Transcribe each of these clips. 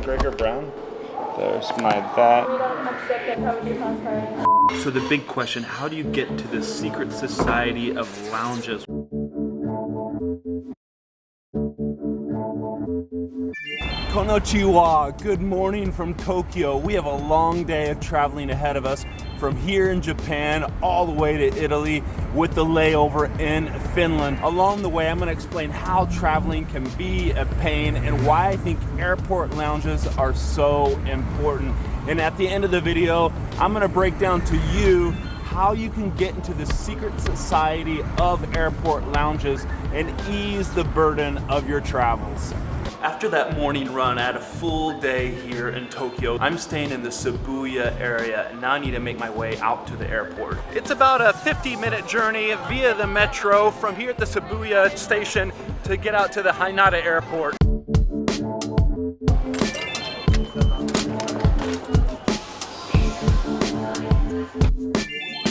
Gregor Brown. There's my that. We don't accept the priority pass card. So the big question, how do you get to the secret society of lounges? Konnichiwa, good morning from Tokyo. We have a long day of traveling ahead of us from here in Japan all the way to Italy with the layover in Finland. Along the way, I'm going to explain how traveling can be a pain and why I think airport lounges are so important. And at the end of the video, I'm going to break down to you how you can get into the secret society of airport lounges and ease the burden of your travels. After that morning run, I had a full day here in Tokyo. I'm staying in the Shibuya area, and now I need to make my way out to the airport. It's about a 50-minute journey via the metro from here at the Shibuya station to get out to the Haneda airport.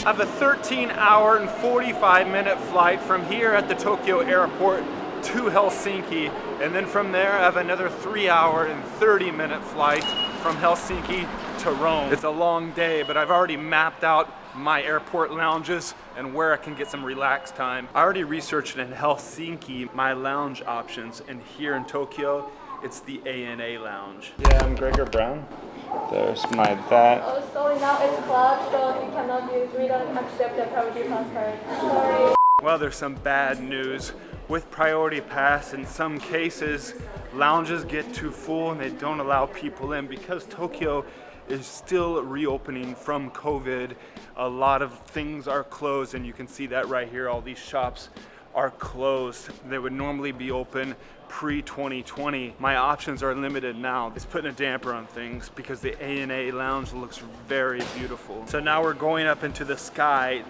I have a 13-hour and 45-minute flight from here at the Tokyo airport to Helsinki, and then from there I have another 3-hour and 30-minute flight from Helsinki to Rome. It's a long day, but I've already mapped out my airport lounges and where I can get some relaxed time. I already researched in Helsinki my lounge options, and here in Tokyo it's the ANA lounge. Yeah, I'm Gregor Brown. There's my that. Oh, sorry, now it's closed, so we cannot use. We don't accept the priority pass card. Sorry. Well, there's some bad news. With Priority Pass, in some cases, lounges get too full and they don't allow people in because Tokyo is still reopening from COVID. A lot of things are closed, and you can see that right here. All these shops are closed. They would normally be open pre-2020. My options are limited now. It's putting a damper on things because the ANA lounge looks very beautiful. So now we're going up into the Sky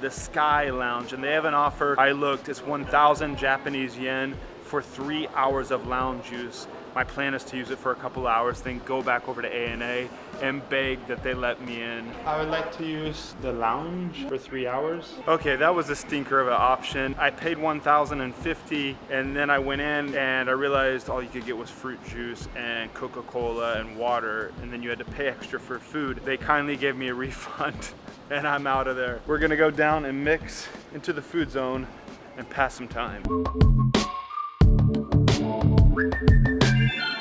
Lounge, and they have an offer. I looked, it's 1,000 Japanese yen for 3 hours of lounge use. My plan is to use it for a couple hours, then go back over to ANA and beg that they let me in. I would like to use the lounge for 3 hours. Okay, that was a stinker of an option. I paid $1,050, and then I went in and I realized all you could get was fruit juice and Coca-Cola and water, and then you had to pay extra for food. They kindly gave me a refund and I'm out of there. We're gonna go down and mix into the food zone and pass some time.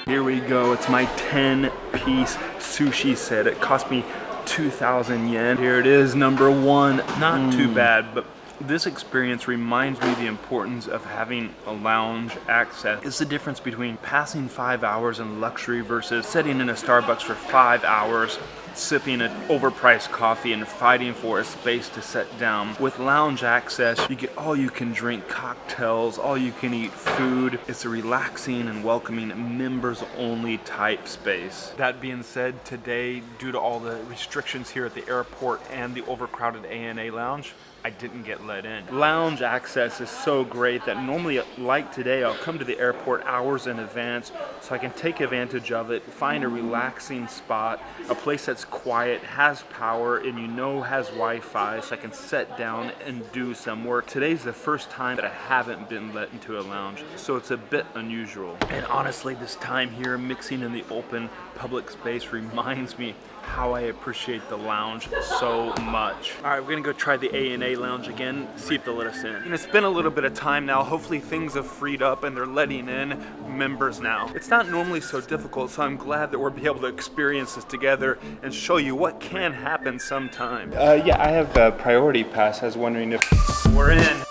Here we go, it's my 10-piece sushi set. It cost me 2,000 yen. Here it is, number one. Not too bad, but this experience reminds me the importance of having a lounge access. It's the difference between passing 5 hours in luxury versus sitting in a Starbucks for 5 hours, sipping an overpriced coffee and fighting for a space to sit down. With lounge access, you get all you can drink cocktails, all you can eat food. It's a relaxing and welcoming members only type space. That being said, today, due to all the restrictions here at the airport and the overcrowded ANA lounge, I didn't get let in. Lounge access is so great that normally, like today, I'll come to the airport hours in advance so I can take advantage of it, find a relaxing spot, a place that's quiet, has power, and has Wi-Fi, so I can sit down and do some work. Today's the first time that I haven't been let into a lounge, so it's a bit unusual. And honestly, this time here, mixing in the open public space reminds me how I appreciate the lounge so much. All right, we're gonna go try the ANA lounge again, see if they'll let us in. And it's been a little bit of time now. Hopefully things have freed up and they're letting in members now. It's not normally so difficult, so I'm glad that we'll be able to experience this together and show you what can happen sometime. Yeah, I have a Priority Pass. I was wondering if... We're in.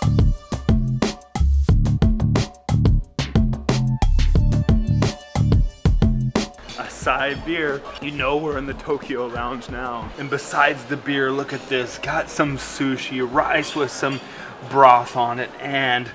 Acai beer. You know we're in the Tokyo lounge now. And besides the beer, look at this. Got some sushi, rice with some broth on it, and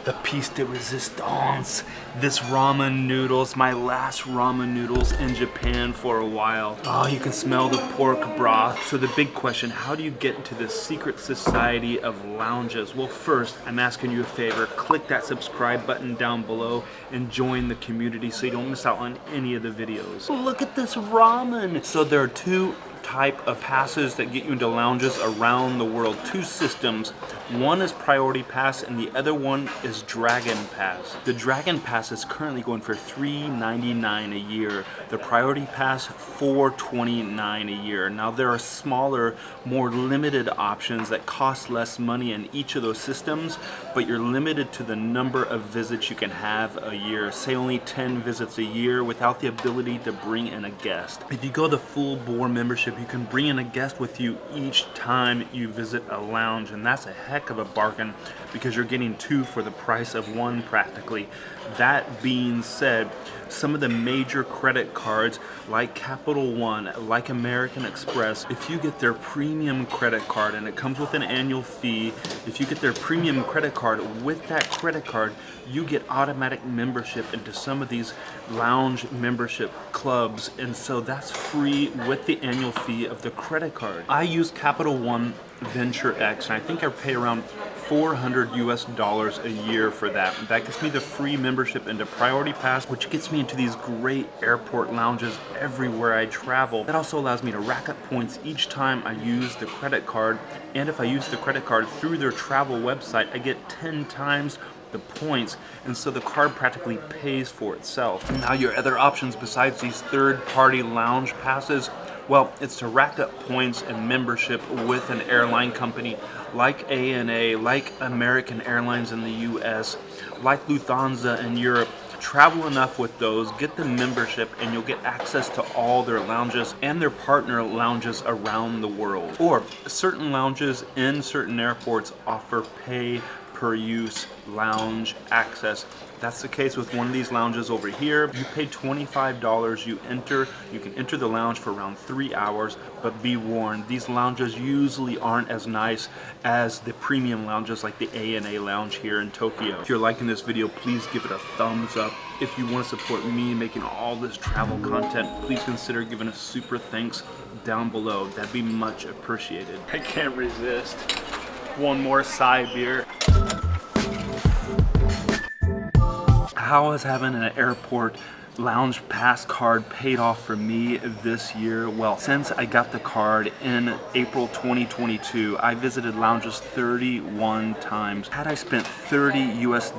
the piece de resistance. This ramen noodles, my last ramen noodles in Japan for a while. Oh, you can smell the pork broth. So the big question, how do you get into the secret society of lounges? Well, first, I'm asking you a favor. Click that subscribe button down below and join the community so you don't miss out on any of the videos. Look at this ramen. So there are two type of passes that get you into lounges around the world. Two systems. One is Priority Pass and the other one is Dragon Pass. The Dragon Pass is currently going for $3.99 a year. The Priority Pass, $4.29 a year. Now there are smaller, more limited options that cost less money in each of those systems, but you're limited to the number of visits you can have a year. Say only 10 visits a year without the ability to bring in a guest. If you go the full bore membership, you can bring in a guest with you each time you visit a lounge, and that's a heck of a bargain because you're getting two for the price of one practically. That being said, some of the major credit cards like Capital One, like American Express, if you get their premium credit card, and it comes with an annual fee, if you get their premium credit card, with that credit card you get automatic membership into some of these lounge membership clubs, and so that's free with the annual fee of the credit card. I use Capital One Venture X, and I think I pay around $400 US a year for that. That gets me the free membership into Priority Pass, which gets me into these great airport lounges everywhere I travel. That also allows me to rack up points each time I use the credit card, and if I use the credit card through their travel website, I get 10 times the points, and so the card practically pays for itself. Now your other options besides these third-party lounge passes, well, it's to rack up points and membership with an airline company like ANA, like American Airlines in the US, like Lufthansa in Europe. Travel enough with those, get the membership, and you'll get access to all their lounges and their partner lounges around the world. Or certain lounges in certain airports offer pay per use lounge access. That's the case with one of these lounges over here. You pay $25, you can enter the lounge for around 3 hours, but be warned, these lounges usually aren't as nice as the premium lounges like the ANA lounge here in Tokyo. If you're liking this video, please give it a thumbs up. If you want to support me making all this travel content, please consider giving a super thanks down below. That'd be much appreciated. I can't resist. One more side beer. How has having an airport lounge pass card paid off for me this year? Well, since I got the card in April 2022, I visited lounges 31 times. Had I spent $30 US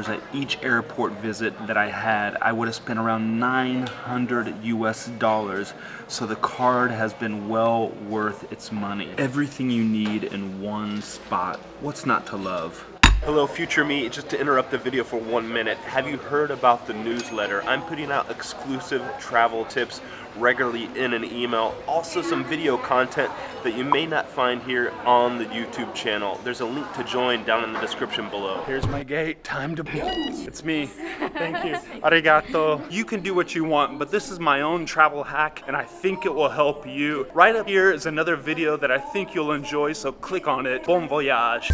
at each airport visit that I had, I would have spent around $900 US. So the card has been well worth its money. Everything you need in one spot. What's not to love? Hello future me, just to interrupt the video for 1 minute. Have you heard about the newsletter? I'm putting out exclusive travel tips regularly in an email. Also some video content that you may not find here on the YouTube channel. There's a link to join down in the description below. Here's my gate, time to It's me. Thank you. Arigato. You can do what you want, but this is my own travel hack and I think it will help you. Right up here is another video that I think you'll enjoy, so click on it. Bon voyage.